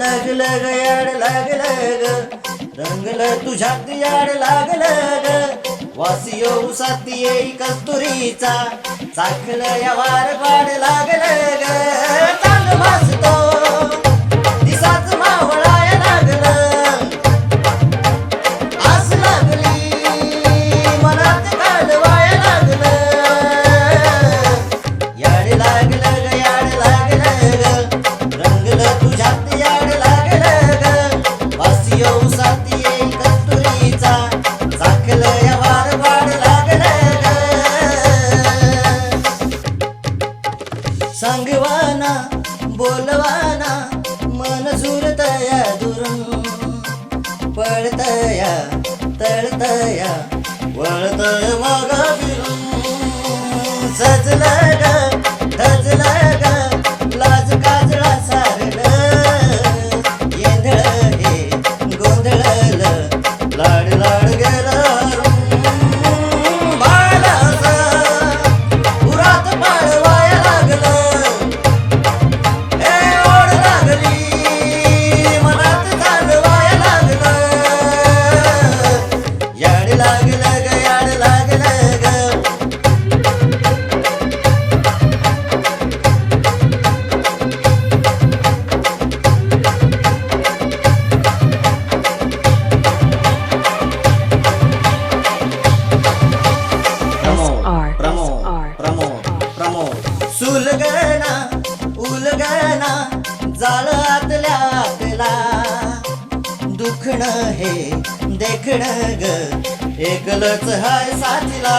लागलं ग याड लागलं ग रंगलं तुझ्यात याड लागलं ग वासियो उसाती येई कस्तुरीचा चाखलं या वार वाड लागलं ग चांग भासतो दिसाच मावळाय लागलं आस लागली मनात कालवाय लागलं याड लागलं ग याड लागलं ग रंगलं तुझ्यात याड लागलं ग वासियो उसाती येई कस्तुरीचा चाखलं या वार वाड लागलं ग सांगवाना बोलवाना मन झुरतया दुरून पळतया तळतया वळतय मग फिरून सजलं ग धजलं ग लाज काजळा सारलं येंधळ हे गोंधळलं लाड लाड गेलं बाळाचा उरात पाळवाय लागलं ओढ लागली मनात चालवाय लागलं याड लागलं ग याड लागलं ग सुलगना उलगना जाळ आतल्या आतला दुखणं हे देखणं ग एकलच हाय साथीला